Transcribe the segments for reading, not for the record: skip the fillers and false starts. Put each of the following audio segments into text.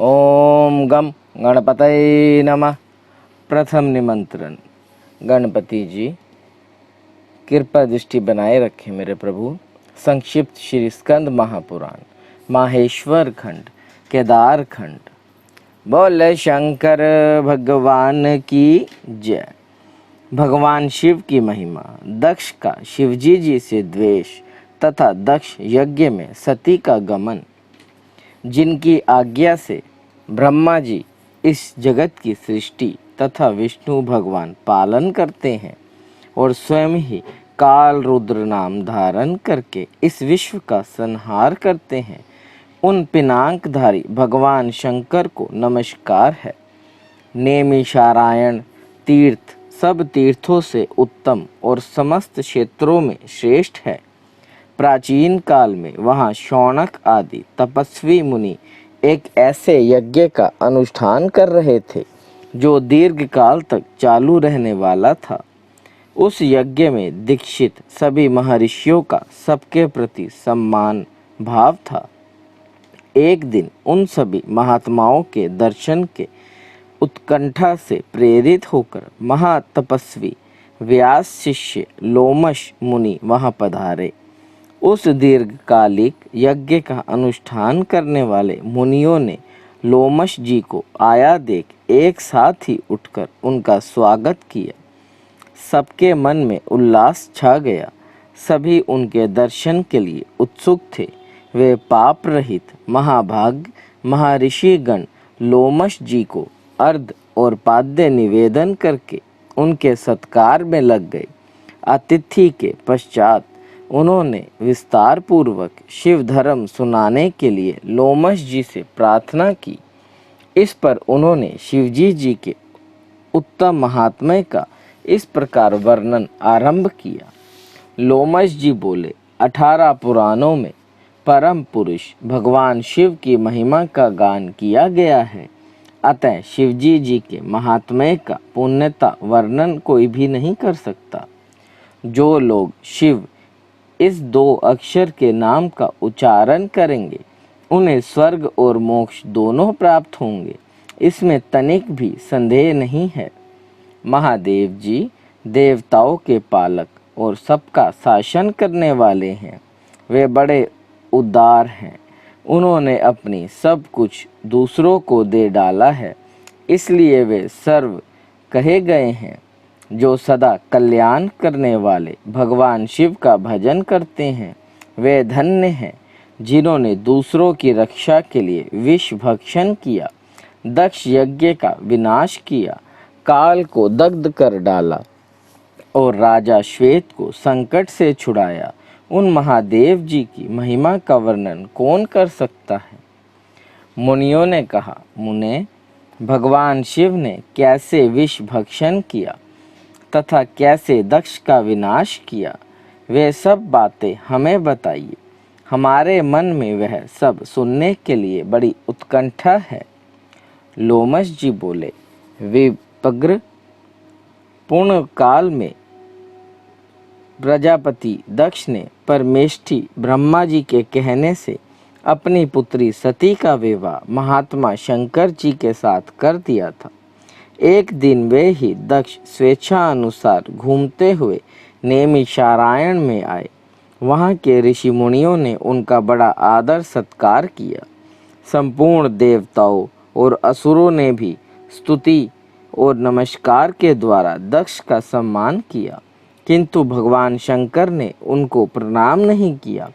ओम गम गणपतये नमः। प्रथम निमंत्रण। गणपति जी कृपा दृष्टि बनाए रखें मेरे प्रभु। संक्षिप्त श्री स्कंद महापुराण माहेश्वर खंड केदार खंड। बोले शंकर भगवान की जय। भगवान शिव की महिमा। दक्ष का शिवजी जी से द्वेष तथा दक्ष यज्ञ में सती का गमन। जिनकी आज्ञा से ब्रह्मा जी इस जगत की सृष्टि तथा विष्णु भगवान पालन करते हैं और स्वयं ही काल रुद्र नाम धारण करके इस विश्व का संहार करते हैं, उन पिनाकधारी भगवान शंकर को नमस्कार है। नेमिषारायण तीर्थ सब तीर्थों से उत्तम और समस्त क्षेत्रों में श्रेष्ठ है। प्राचीन काल में वहाँ शौनक आदि तपस्वी मुनि एक ऐसे यज्ञ का अनुष्ठान कर रहे थे जो दीर्घ काल तक चालू रहने वाला था। उस यज्ञ में दीक्षित सभी महर्षियों का सबके प्रति सम्मान भाव था। एक दिन उन सभी महात्माओं के दर्शन के उत्कंठा से प्रेरित होकर महातपस्वी व्यास शिष्य लोमश मुनि वहाँ पधारे। उस दीर्घकालिक यज्ञ का अनुष्ठान करने वाले मुनियों ने लोमश जी को आया देख एक साथ ही उठकर उनका स्वागत किया। सबके मन में उल्लास छा गया। सभी उनके दर्शन के लिए उत्सुक थे। वे पाप रहित महाभाग महर्षि गण लोमश जी को अर्घ और पाद्य निवेदन करके उनके सत्कार में लग गए। अतिथि के पश्चात उन्होंने विस्तार पूर्वक शिव धर्म सुनाने के लिए लोमश जी से प्रार्थना की। इस पर उन्होंने शिवजी जी के उत्तम महात्म्य का इस प्रकार वर्णन आरंभ किया। लोमश जी बोले, 18 पुराणों में परम पुरुष भगवान शिव की महिमा का गान किया गया है। अतः शिवजी जी के महात्म्य का पुण्यता वर्णन कोई भी नहीं कर सकता। जो लोग शिव इस 2 अक्षर के नाम का उच्चारण करेंगे उन्हें स्वर्ग और मोक्ष दोनों प्राप्त होंगे, इसमें तनिक भी संदेह नहीं है। महादेव जी देवताओं के पालक और सबका शासन करने वाले हैं। वे बड़े उदार हैं। उन्होंने अपनी सब कुछ दूसरों को दे डाला है, इसलिए वे सर्व कहे गए हैं। जो सदा कल्याण करने वाले भगवान शिव का भजन करते हैं वे धन्य हैं। जिन्होंने दूसरों की रक्षा के लिए विष भक्षण किया, दक्ष यज्ञ का विनाश किया, काल को दग्ध कर डाला और राजा श्वेत को संकट से छुड़ाया, उन महादेव जी की महिमा का वर्णन कौन कर सकता है। मुनियों ने कहा, मुने, भगवान शिव ने कैसे विष भक्षण किया तथा कैसे दक्ष का विनाश किया, वे सब बातें हमें बताइए। हमारे मन में वह सब सुनने के लिए बड़ी उत्कंठा है। लोमश जी बोले, विपग्र पूर्ण काल में प्रजापति दक्ष ने परमेष्ठी ब्रह्मा जी के कहने से अपनी पुत्री सती का विवाह महात्मा शंकर जी के साथ कर दिया था। एक दिन वे ही दक्ष स्वेच्छा अनुसार घूमते हुए नेमिषारायण में आए। वहाँ के ऋषि मुनियों ने उनका बड़ा आदर सत्कार किया। संपूर्ण देवताओं और असुरों ने भी स्तुति और नमस्कार के द्वारा दक्ष का सम्मान किया, किंतु भगवान शंकर ने उनको प्रणाम नहीं किया।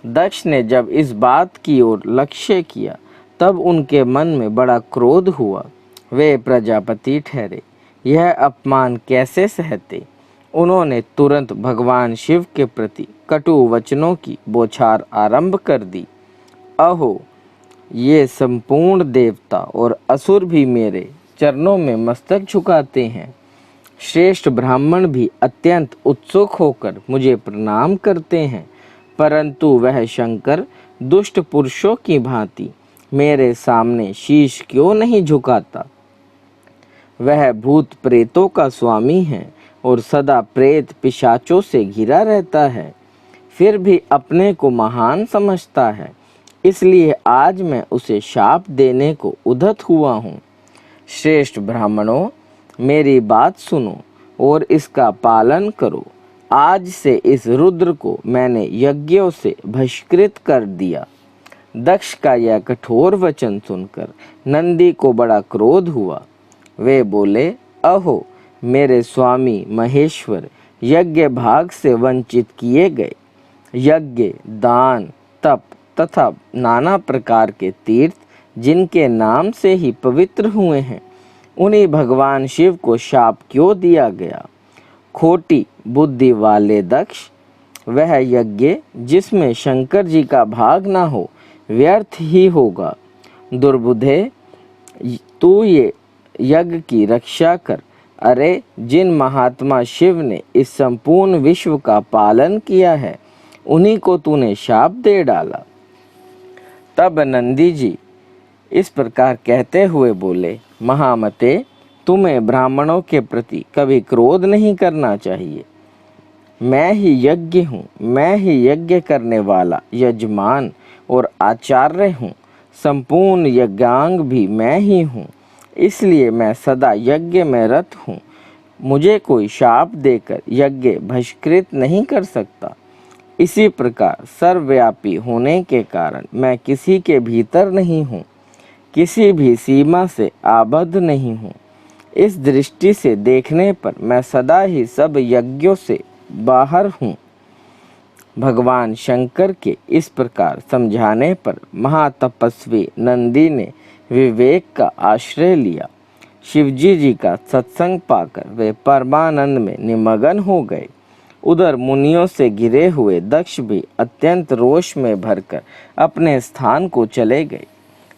दक्ष ने जब इस बात की ओर लक्ष्य किया तब उनके मन में बड़ा क्रोध हुआ। वे प्रजापति ठहरे। यह अपमान कैसे सहते। उन्होंने तुरंत भगवान शिव के प्रति कटु वचनों की बौछार आरंभ कर दी। अहो, ये संपूर्ण देवता और असुर भी मेरे चरणों में मस्तक झुकाते हैं। श्रेष्ठ ब्राह्मण भी अत्यंत उत्सुक होकर मुझे प्रणाम करते हैं, परंतु वह शंकर दुष्ट पुरुषों की भांति मेरे सामने शीश क्यों नहीं झुकाता। वह भूत प्रेतों का स्वामी है और सदा प्रेत पिशाचों से घिरा रहता है, फिर भी अपने को महान समझता है। इसलिए आज मैं उसे शाप देने को उद्यत हुआ हूँ। श्रेष्ठ ब्राह्मणों, मेरी बात सुनो और इसका पालन करो। आज से इस रुद्र को मैंने यज्ञों से बहिष्कृत कर दिया। दक्ष का यह कठोर वचन सुनकर नंदी को बड़ा क्रोध हुआ। वे बोले, अहो मेरे स्वामी महेश्वर, यज्ञ भाग से वंचित किए गए। यज्ञ, दान, तप तथा नाना प्रकार के तीर्थ जिनके नाम से ही पवित्र हुए हैं, उन्हीं भगवान शिव को शाप क्यों दिया गया? खोटी बुद्धि वाले दक्ष, वह यज्ञ जिसमें शंकर जी का भाग ना हो व्यर्थ ही होगा। दुर्बुद्धे, तू ये यज्ञ की रक्षा कर। अरे, जिन महात्मा शिव ने इस संपूर्ण विश्व का पालन किया है, उन्हीं को तूने शाप दे डाला। तब नंदी जी इस प्रकार कहते हुए बोले, महामते, तुम्हें ब्राह्मणों के प्रति कभी क्रोध नहीं करना चाहिए। मैं ही यज्ञ हूँ, मैं ही यज्ञ करने वाला यजमान और आचार्य हूँ। संपूर्ण यज्ञांग भी मैं ही हूँ, इसलिए मैं सदा यज्ञ में रत हूँ। मुझे कोई शाप देकर यज्ञ बहिष्कृत नहीं कर सकता। इसी प्रकार सर्वव्यापी होने के कारण मैं किसी के भीतर नहीं हूँ, किसी भी सीमा से आबद्ध नहीं हूँ। इस दृष्टि से देखने पर मैं सदा ही सब यज्ञों से बाहर हूँ। भगवान शंकर के इस प्रकार समझाने पर महातपस्वी नंदी ने विवेक का आश्रय लिया। शिवजी जी का सत्संग पाकर वे परमानंद में निमग्न हो गए। उधर मुनियों से घिरे हुए दक्ष भी अत्यंत रोष में भरकर अपने स्थान को चले गए।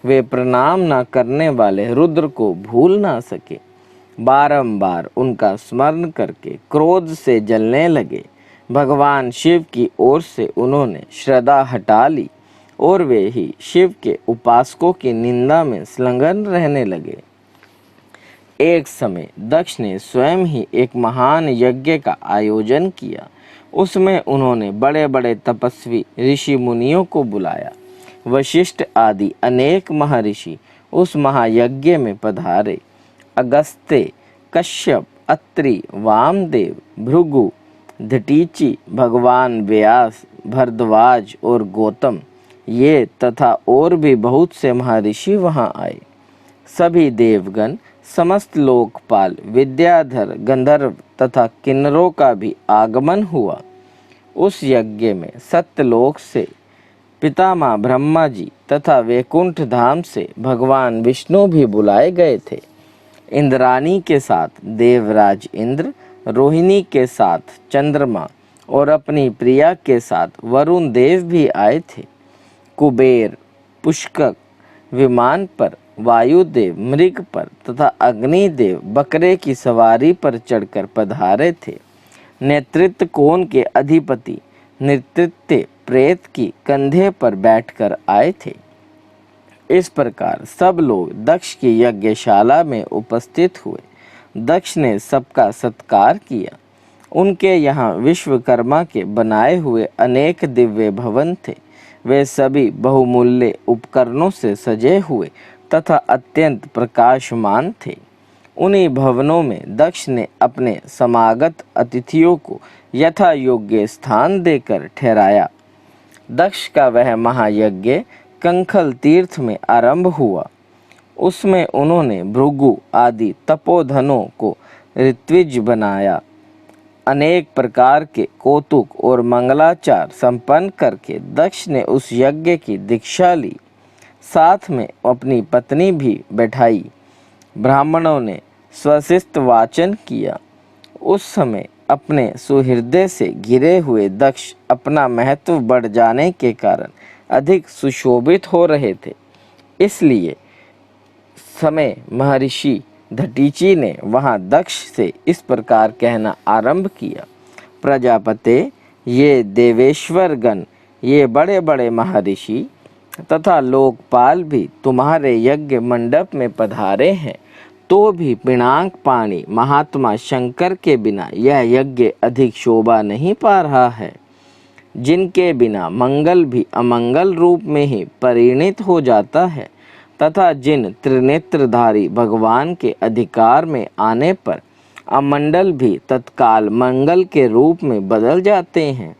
वे प्रणाम न करने वाले रुद्र को भूल ना सके। बारंबार उनका स्मरण करके क्रोध से जलने लगे। भगवान शिव की ओर से उन्होंने श्रद्धा हटा ली और वे ही शिव के उपासकों की निंदा में संलग्न रहने लगे। एक समय दक्ष ने स्वयं ही एक महान यज्ञ का आयोजन किया। उसमें उन्होंने बड़े बड़े तपस्वी ऋषि मुनियों को बुलाया। वशिष्ठ आदि अनेक महर्षि उस महायज्ञ में पधारे। अगस्त्य, कश्यप, अत्रि, वामदेव, भृगु, दधीचि, भगवान व्यास, भरद्वाज और गौतम, ये तथा और भी बहुत से महर्षि वहाँ आए। सभी देवगण, समस्त लोकपाल, विद्याधर, गंधर्व तथा किन्नरों का भी आगमन हुआ। उस यज्ञ में सत्यलोक से पितामह ब्रह्मा जी तथा वैकुंठ धाम से भगवान विष्णु भी बुलाए गए थे। इंद्राणी के साथ देवराज इंद्र, रोहिणी के साथ चंद्रमा और अपनी प्रिया के साथ वरुण देव भी आए थे। कुबेर, पुष्कक विमान पर, वायुदेव मृग पर तथा अग्निदेव बकरे की सवारी पर चढ़कर पधारे थे। नेतृत्व कोण के अधिपति नृत्य प्रेत की कंधे पर बैठकर आए थे। इस प्रकार सब लोग दक्ष की यज्ञशाला में उपस्थित हुए। दक्ष ने सबका सत्कार किया। उनके यहाँ विश्वकर्मा के बनाए हुए अनेक दिव्य भवन थे। वे सभी बहुमूल्य उपकरणों से सजे हुए तथा अत्यंत प्रकाशमान थे। उन्हीं भवनों में दक्ष ने अपने समागत अतिथियों को यथा योग्य स्थान देकर ठहराया। दक्ष का वह महायज्ञ कंखल तीर्थ में आरंभ हुआ। उसमें उन्होंने भृगु आदि तपोधनों को ऋत्विज बनाया। अनेक प्रकार के कौतुक और मंगलाचार संपन्न करके दक्ष ने उस यज्ञ की दीक्षा ली। साथ में अपनी पत्नी भी बैठाई। ब्राह्मणों ने स्वशिष्ट वाचन किया। उस समय अपने सुहृदय से घिरे हुए दक्ष अपना महत्व बढ़ जाने के कारण अधिक सुशोभित हो रहे थे। इसलिए समय महर्षि दधीचि ने वहाँ दक्ष से इस प्रकार कहना आरंभ किया, प्रजापते, ये देवेश्वर गण, ये बड़े बड़े महर्षि तथा लोकपाल भी तुम्हारे यज्ञ मंडप में पधारे हैं, तो भी पिनाक पाणी महात्मा शंकर के बिना यह यज्ञ अधिक शोभा नहीं पा रहा है। जिनके बिना मंगल भी अमंगल रूप में ही परिणित हो जाता है तथा जिन त्रिनेत्रधारी भगवान के अधिकार में आने पर अमंडल भी तत्काल मंगल के रूप में बदल जाते हैं,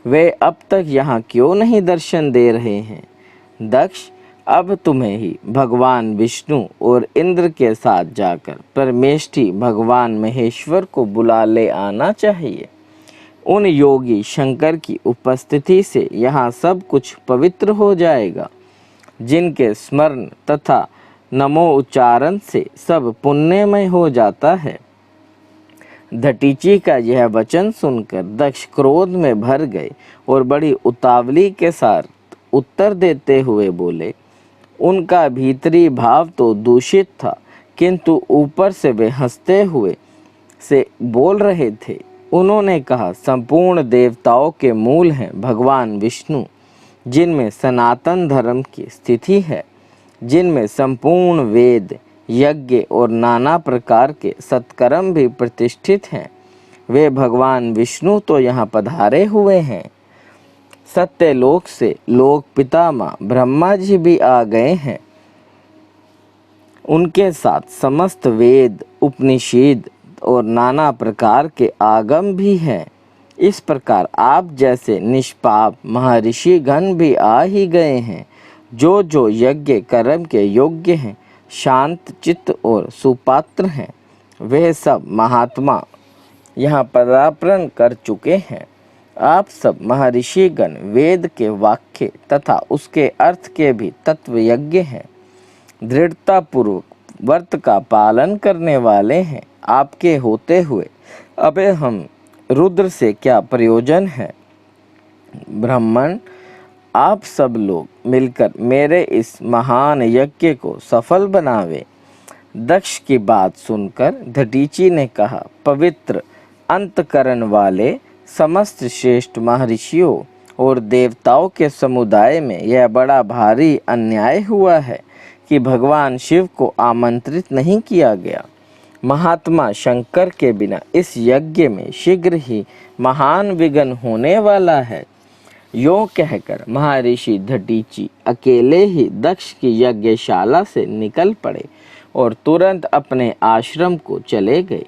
वे अब तक यहाँ क्यों नहीं दर्शन दे रहे हैं? दक्ष, अब तुम्हें ही भगवान विष्णु और इंद्र के साथ जाकर परमेष्ठी भगवान महेश्वर को बुला ले आना चाहिए। उन योगी शंकर की उपस्थिति से यहाँ सब कुछ पवित्र हो जाएगा, जिनके स्मरण तथा नमो उच्चारण से सब पुण्यमय हो जाता है। धटीची का यह वचन सुनकर दक्ष क्रोध में भर गए और बड़ी उतावली के साथ उत्तर देते हुए बोले। उनका भीतरी भाव तो दूषित था, किंतु ऊपर से वे हंसते हुए से बोल रहे थे। उन्होंने कहा, संपूर्ण देवताओं के मूल हैं भगवान विष्णु, जिनमें सनातन धर्म की स्थिति है, जिनमें संपूर्ण वेद, यज्ञ और नाना प्रकार के सत्कर्म भी प्रतिष्ठित हैं। वे भगवान विष्णु तो यहाँ पधारे हुए हैं। सत्यलोक से लोक पितामह ब्रह्मा जी भी आ गए हैं। उनके साथ समस्त वेद, उपनिषद और नाना प्रकार के आगम भी हैं। इस प्रकार आप जैसे निष्पाप महर्षि गण भी आ ही गए हैं, जो जो यज्ञ कर्म के योग्य हैं, शांत चित्त और सुपात्र हैं। वे सब महात्मा यहाँ पदार्पण कर चुके हैं। आप सब महर्षि गण वेद के वाक्य तथा उसके अर्थ के भी तत्व यज्ञ हैं, दृढ़ता पूर्वक व्रत का पालन करने वाले हैं। आपके होते हुए अबे हम रुद्र से क्या प्रयोजन है? ब्राह्मण, आप सब लोग मिलकर मेरे इस महान यज्ञ को सफल बनावे। दक्ष की बात सुनकर धटीची ने कहा, पवित्र अंतकरण वाले समस्त श्रेष्ठ महर्षियों और देवताओं के समुदाय में यह बड़ा भारी अन्याय हुआ है कि भगवान शिव को आमंत्रित नहीं किया गया। महात्मा शंकर के बिना इस यज्ञ में शीघ्र ही महान विघ्न होने वाला है। यों कहकर महर्षि धटीची अकेले ही दक्ष की यज्ञशाला से निकल पड़े और तुरंत अपने आश्रम को चले गए।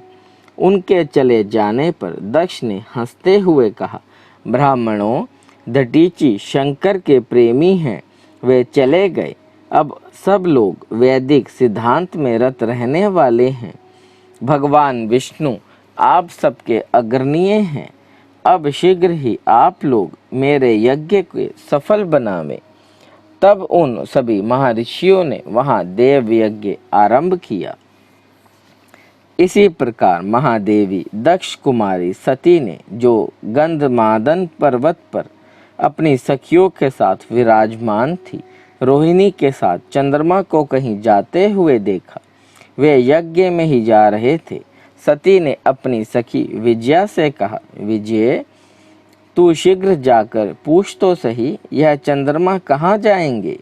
उनके चले जाने पर दक्ष ने हंसते हुए कहा, ब्राह्मणों, धटीची शंकर के प्रेमी हैं, वे चले गए। अब सब लोग वैदिक सिद्धांत में रत रहने वाले हैं। भगवान विष्णु आप सबके अग्रणीय हैं। अब शीघ्र ही आप लोग मेरे यज्ञ के सफल बनावें। तब उन सभी महर्षियों ने वहाँ देव यज्ञ आरंभ किया। इसी प्रकार महादेवी दक्ष कुमारी सती ने, जो गंधमादन पर्वत पर अपनी सखियों के साथ विराजमान थी, रोहिणी के साथ चंद्रमा को कहीं जाते हुए देखा। वे यज्ञ में ही जा रहे थे। सती ने अपनी सखी विजया से कहा, विजय, तू शीघ्र जाकर पूछ तो सही, यह चंद्रमा कहाँ जाएंगे?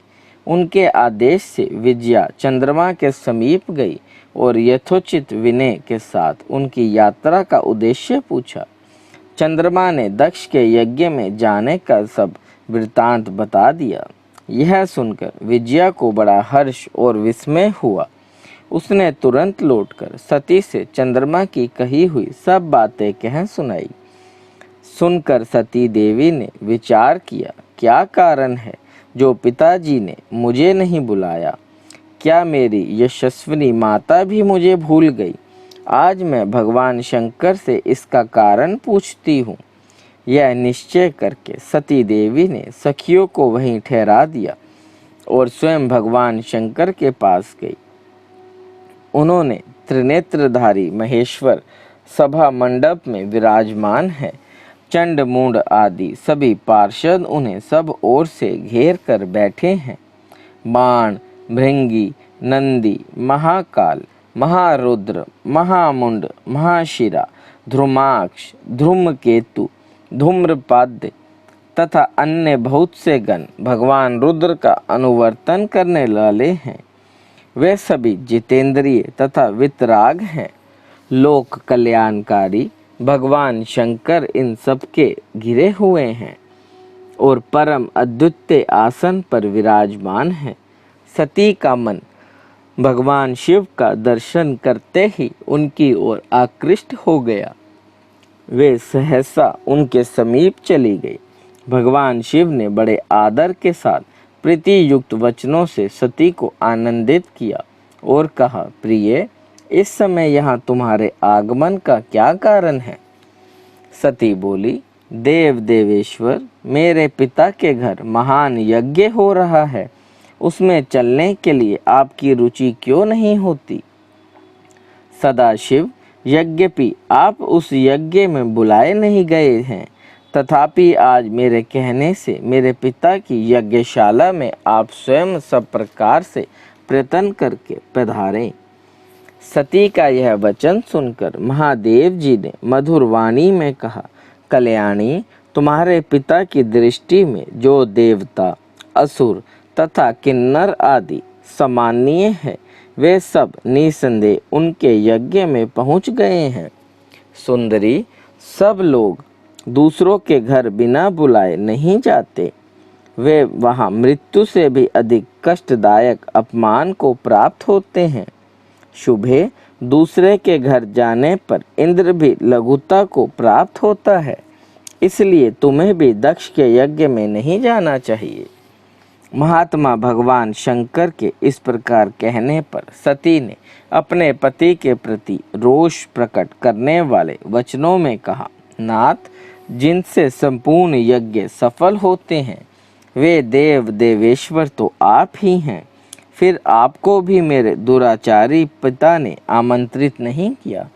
उनके आदेश से विजया चंद्रमा के समीप गई और यथोचित विनय के साथ उनकी यात्रा का उद्देश्य पूछा। चंद्रमा ने दक्ष के यज्ञ में जाने का सब वृत्तांत बता दिया। यह सुनकर विजया को बड़ा हर्ष और विस्मय हुआ। उसने तुरंत लौटकर सती से चंद्रमा की कही हुई सब बातें कह सुनाई। सुनकर सती देवी ने विचार किया, क्या कारण है जो पिताजी ने मुझे नहीं बुलाया? क्या मेरी यशस्विनी माता भी मुझे भूल गई? आज मैं भगवान शंकर से इसका कारण पूछती हूँ। यह निश्चय करके सती देवी ने सखियों को वहीं ठहरा दिया और स्वयं भगवान शंकर के पास गई। उन्होंने त्रिनेत्रधारी महेश्वर सभा मंडप में विराजमान है। चंड मूंड आदि सभी पार्षद उन्हें सब ओर से घेर कर बैठे हैं। बाण, भृंगी, नंदी, महाकाल, महारुद्र, महामुंड, महाशिरा, ध्रुमाक्ष, धूमकेतु, धूम्रपाद तथा अन्य बहुत से गण भगवान रुद्र का अनुवर्तन करने वाले हैं। वे सभी जितेंद्रिय तथा वितराग हैं। लोक कल्याणकारी भगवान शंकर इन सब के घिरे हुए हैं और परम अद्वितीय आसन पर विराजमान है। सती का मन भगवान शिव का दर्शन करते ही उनकी ओर आकृष्ट हो गया। वे सहसा उनके समीप चली गई। भगवान शिव ने बड़े आदर के साथ प्रीति युक्त वचनों से सती को आनंदित किया और कहा, प्रिय, इस समय यहाँ तुम्हारे आगमन का क्या कारण है? सती बोली, देव देवेश्वर, मेरे पिता के घर महान यज्ञ हो रहा है, उसमें चलने के लिए आपकी रुचि क्यों नहीं होती? सदाशिव, यज्ञपि आप उस यज्ञ में बुलाए नहीं गए हैं, तथापि आज मेरे कहने से मेरे पिता की यज्ञशाला में आप स्वयं सब प्रकार से प्रयत्न करके पधारें। सती का यह वचन सुनकर महादेव जी ने मधुर वाणी में कहा, कल्याणी, तुम्हारे पिता की दृष्टि में जो देवता, असुर तथा किन्नर आदि सामान्य है, वे सब निसंदेह उनके यज्ञ में पहुंच गए हैं। सुंदरी, सब लोग दूसरों के घर बिना बुलाए नहीं जाते। वे वहां मृत्यु से भी अधिक कष्टदायक अपमान को प्राप्त होते हैं। शुभे, दूसरे के घर जाने पर इंद्र भी लघुता को प्राप्त होता है, इसलिए तुम्हें भी दक्ष के यज्ञ में नहीं जाना चाहिए। महात्मा भगवान शंकर के इस प्रकार कहने पर सती ने अपने पति के प्रति रोष प्रकट करने वाले वचनों में कहा, नाथ, जिनसे संपूर्ण यज्ञ सफल होते हैं वे देव देवेश्वर तो आप ही हैं। फिर आपको भी मेरे दुराचारी पिता ने आमंत्रित नहीं किया।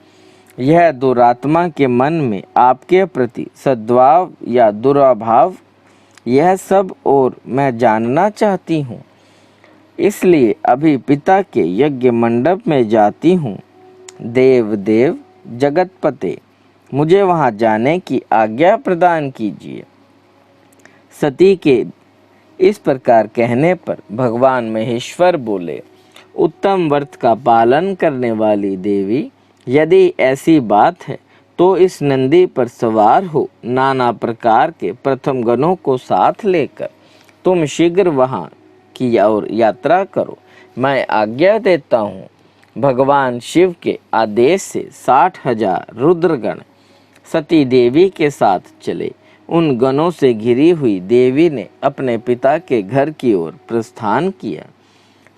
यह दुरात्मा के मन में आपके प्रति सद्भाव या दुराभाव, यह सब और मैं जानना चाहती हूँ। इसलिए अभी पिता के यज्ञ मंडप में जाती हूँ। देव देव जगतपते, मुझे वहाँ जाने की आज्ञा प्रदान कीजिए। सती के इस प्रकार कहने पर भगवान महेश्वर बोले, उत्तम व्रत का पालन करने वाली देवी, यदि ऐसी बात है तो इस नंदी पर सवार हो नाना प्रकार के प्रथम गणों को साथ लेकर तुम शीघ्र वहाँ की ओर यात्रा करो। मैं आज्ञा देता हूँ। भगवान शिव के आदेश से 60,000 रुद्रगण सती देवी के साथ चले। उन गणों से घिरी हुई देवी ने अपने पिता के घर की ओर प्रस्थान किया।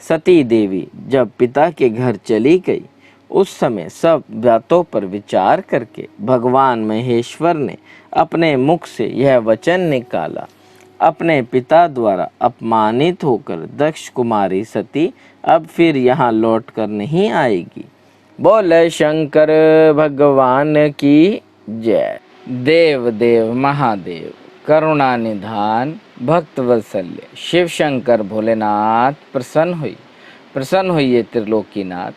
सती देवी जब पिता के घर चली गई, उस समय सब बातों पर विचार करके भगवान महेश्वर ने अपने मुख से यह वचन निकाला, अपने पिता द्वारा अपमानित होकर दक्ष कुमारी सती अब फिर यहाँ लौट कर नहीं आएगी। बोले शंकर भगवान की जय। देव देव महादेव करुणा निधान भक्त वत्सल्य शिव शंकर भोलेनाथ प्रसन्न हुई त्रिलोकीनाथ,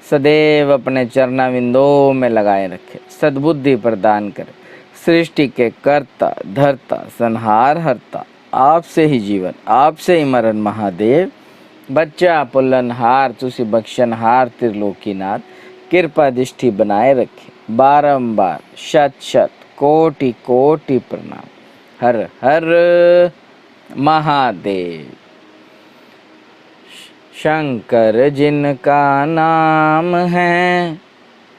सदैव अपने चरणाविंदों में लगाए रखे, सद्बुद्धि प्रदान करे। सृष्टि के कर्ता धर्ता संहार हरता, आपसे ही जीवन आपसे ही मरण महादेव। बच्चा पुल्लनहार तुसी बख्शनहार त्रिलोकीनाथ, कृपा दृष्टि बनाए रखे। बारंबार शत शत कोटि कोटि प्रणाम। हर हर महादेव। शंकर जिनका नाम है,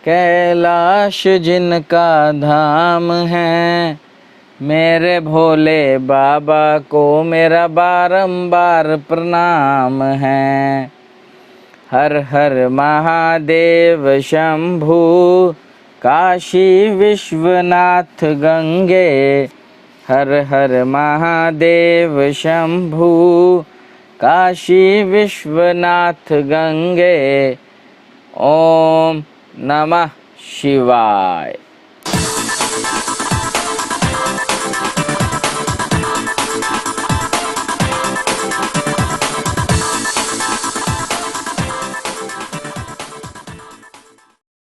कैलाश जिनका धाम है, मेरे भोले बाबा को मेरा बारंबार प्रणाम है। हर हर महादेव शंभु, काशी विश्वनाथ गंगे। हर हर महादेव शंभु, काशी विश्वनाथ गंगे। ओम नमः शिवाय।